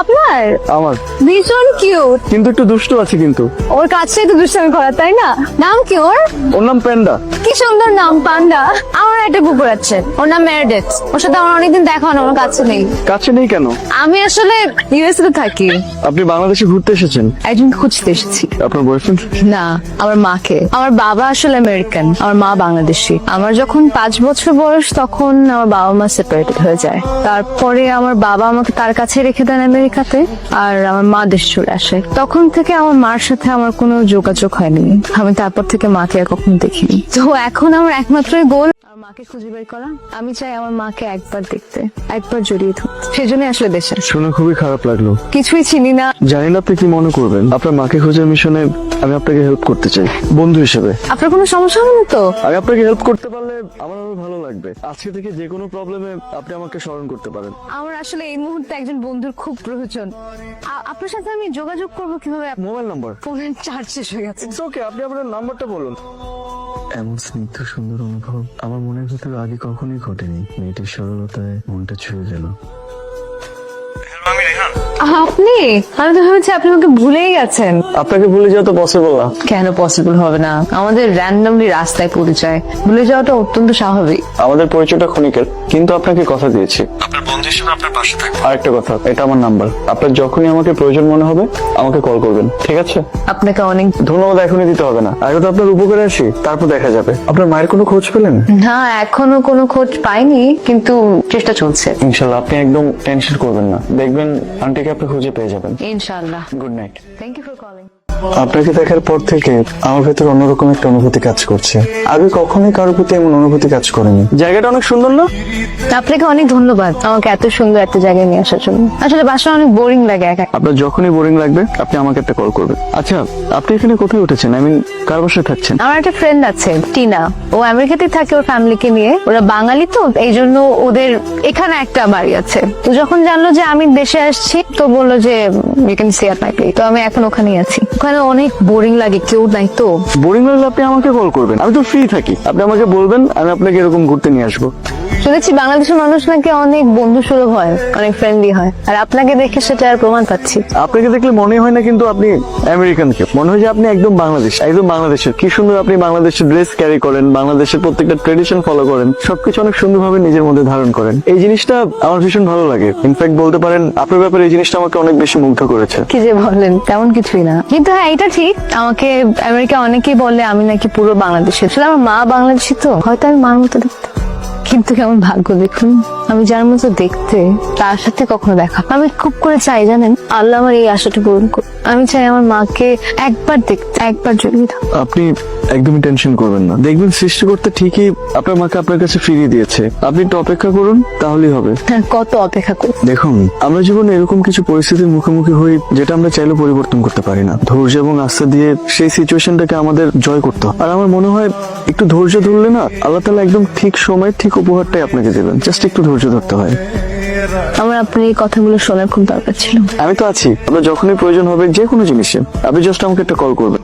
আপনার? আমার ভীষণ কিউট, কিন্তু একটু দুষ্টু আছে কিন্তু। ওর কাজটাই তো দুষ্টামি করা, তাই না? নাম কি ওর? ওর নাম প্যান্ডা। কি সুন্দর নাম, পান্ডা। আমার একটা কুকুর আছে, ওর নাম মেরেডেথ। ওর সাথে আমার অনেকদিন দেখা হয় না, আমার কাছে নেই। কাছে নেই কেন? আমি আসলে ইউএসএ তে থাকি। আপনি বাংলাদেশে ঘুরতে এসেছেন? একজন খুঁজতে এসেছি। আপনার বয়ফ্রেন্ড? না, আমার মাকে। আমার বাবা আসলে আমেরিকান, আমার মা বাংলাদেশি। আমার যখন 5 বছর বয়স তখন আমার বাবা মা সেপারেটেড হয়ে যায়। তারপরে আমার বাবা আমাকে তার কাছে রেখে দেন আমেরিকাতে, আর আমার মা দেশে চলে আসে। তখন থেকে আমার মার সাথে আমার কোনো যোগাযোগ হয়নি। আমি তারপর থেকে মাকে আর কখনো দেখিনি। তো এখন আমার একমাত্র গোল আমার মাকে খুঁজে বের করা। আমি চাই আমার মাকে একবার দেখতে, একবার জড়িয়ে ধরতে। সেজন্য আসলে দেশে শুনে খুবই খারাপ লাগলো। কিছুই চিনি না। জানি না আপনি কি মনে করবেন। আপনার মাকে খোঁজার মিশনে আমি আপনাকে হেল্প করতে চাই, বন্ধু হিসেবে। আপনার কোনো সমস্যা হবে না তো? আমি আপনাকে হেল্প করতে পারলে আমার আরো ভালো লাগবে। আজকে থেকে যে কোনো প্রবলেমে আপনি আমাকে স্মরণ করতে পারেন। আমার আসলে এই মুহূর্তে একজন বন্ধুর খুব প্রয়োজন। আপনার সাথে আমি যোগাযোগ করবো কিভাবে? Mobile number? ফোনের চার্জ শেষ হয়ে গেছে। ইটস ওকে, আপনি আপনার নাম্বারটা বলুন। এমন স্নিগ্ধ সুন্দর অনুভব আমার মনের ভিতরে আগে কখনোই ঘটেনি। মেয়েটির সরলতায় মনটা ছুঁয়ে গেল। আপনি? আমি তো ভেবেছি আপনি আমাকে ভুলেই গেছেন। আপনাকে ভুলে যাওয়া তো পসিবল না। কেন পসিবল হবে না? আমাদের র্যান্ডমলি রাস্তায় পরিচয়, ভুলে যাওয়াটা অত্যন্ত স্বাভাবিক। আমাদের পরিচয়টা ক্ষণিকের, কিন্তু আপনাকে কথা দিয়েছি আপনার বন্ধু হিসেবে আপনার পাশে থাকবো। আরেকটা কথা, এটা আমার নাম্বার। আপনার যখনই আমাকে প্রয়োজন মনে হবে আমাকে কল করবেন, ঠিক আছে? আপনাকে অনেক ধন্যবাদ এখনই দিতে হবে না, আগে তো আপনার উপকারে আসি, তারপর দেখা যাবে। আপনার মায়ের কোনো খোঁজ পেলেন? না, এখনো কোনো খোঁজ পাইনি, কিন্তু চেষ্টা চলছে। ইনশাল্লাহ, আপনি একদম টেনশন করবেন না, দেখবেন আন্টিকে আপনি খুঁজে পেয়ে যাবেন। ইনশাআল্লাহ। Good night. Thank you for calling. আপনাকে দেখার পর থেকে আমার ভেতর অন্যরকম একটা অনুভূতি কাজ করছে। আগে কখনোই কারোর প্রতি এমন অনুভূতি কাজ করেনি। জায়গাটা অনেক সুন্দর না? আপনাকে অনেক ধন্যবাদ আমাকে এত সুন্দর একটা জায়গায় নিয়ে আসার জন্য। আসলে বাসা অনেক বোরিং লাগে একা। আপনার যখনই বোরিং লাগবে আপনি আমাকে একটা কল করবেন। আচ্ছা, আপনি এখানে কোথায় উঠেছেন? আই মিন, কার বাসায় থাকছেন? আমার একটা ফ্রেন্ড আছে, টিনা। ও আমেরিকাতে থাকে ওর ফ্যামিলিকে নিয়ে। ওরা বাঙালি তো, এই জন্য ওদের এখানে একটা বাড়ি আছে। তো যখন জানলো যে আমি দেশে আসছি, তো বললো যে you can stay at my place. তো আমি এখন ওখানেই আছি। ওখানে অনেক বোরিং লাগে, কেউ নাই তো। বোরিং লাগলে আপনি আমাকে কল করবেন, আমি তো ফ্রি থাকি। আপনি আমাকে বলবেন, আমি আপনাকে এরকম ঘুরতে নিয়ে আসবো। শুনেছি বাংলাদেশের মানুষ নাকি অনেক বন্ধু সুলভ হয়, অনেক ফ্রেন্ডলি হয়, আর আপনাকে দেখে সেটা আর প্রমাণ পাচ্ছি। আপনাকে দেখলে মনে হয় না কিন্তু আপনি আমেরিকানকে, মনে হয় যে আপনি একদম বাংলাদেশের। কি সুন্দর আপনি বাংলাদেশের ড্রেস ক্যারি করেন, বাংলাদেশের প্রত্যেকটা ট্রেডিশন ফলো করেন, সবকিছু অনেক সুন্দরভাবে নিজের মধ্যে ধারণ করেন। এই জিনিসটা আমার ভীষণ ভালো লাগে। ইনফ্যাক্ট বলতে পারেন আপনার ব্যাপারে এই জিনিসটা আমাকে অনেক বেশি মুগ্ধ করেছে। কি যে বলেন, তেমন কিছুই না। কিন্তু হ্যাঁ, এটা ঠিক, আমাকে আমেরিকা অনেকেই বলে আমি নাকি পুরো বাংলাদেশি। আসলে আমার মা বাংলাদেশি তো, হয়তো আমি মার মতো দেখতে। কিন্তু কেমন ভাগ্য দেখুন, আমি যার মতো দেখতে তার সাথে কখনো দেখা। আমি খুব করে চাই জানেন, আল্লাহ আমার এই আশাটা পূরণ করুন। আমি চাই আমার মাকে একবার দেখতে, একবার জড়িয়ে থাকতে। আপনি একদমই টেনশন করবেন না, দেখবেন সৃষ্টিকর্তা ঠিকই আপনার মাকে আপনার কাছে ফিরিয়ে দিয়েছে। আপনি একটু অপেক্ষা করুন, তাহলেই হবে। হ্যাঁ, কত অপেক্ষা করি। দেখুন, আমরা জীবনে এরকম কিছু পরিস্থিতির মুখোমুখি হই যেটা আমরা চাইলেও পরিবর্তন করতে পারি না। ধৈর্য এবং আস্থা দিয়ে সেই সিচুয়েশনটাকে আমাদের জয় করতে হয়। আর আমার মনে হয় একটু ধৈর্য ধরলে না, আল্লাহ তাআলা একদম ঠিক সময় ঠিক উপহারটাই আপনাকে দেবেন। জাস্ট একটু ধৈর্য ধরতে হয়। আমার আপনার এই কথাগুলো শোনার খুব দরকার ছিল। আমি তো আছি, আপনার যখনই প্রয়োজন হবে যে কোনো জিনিসে আপনি জাস্ট আমাকে একটা কল করবেন।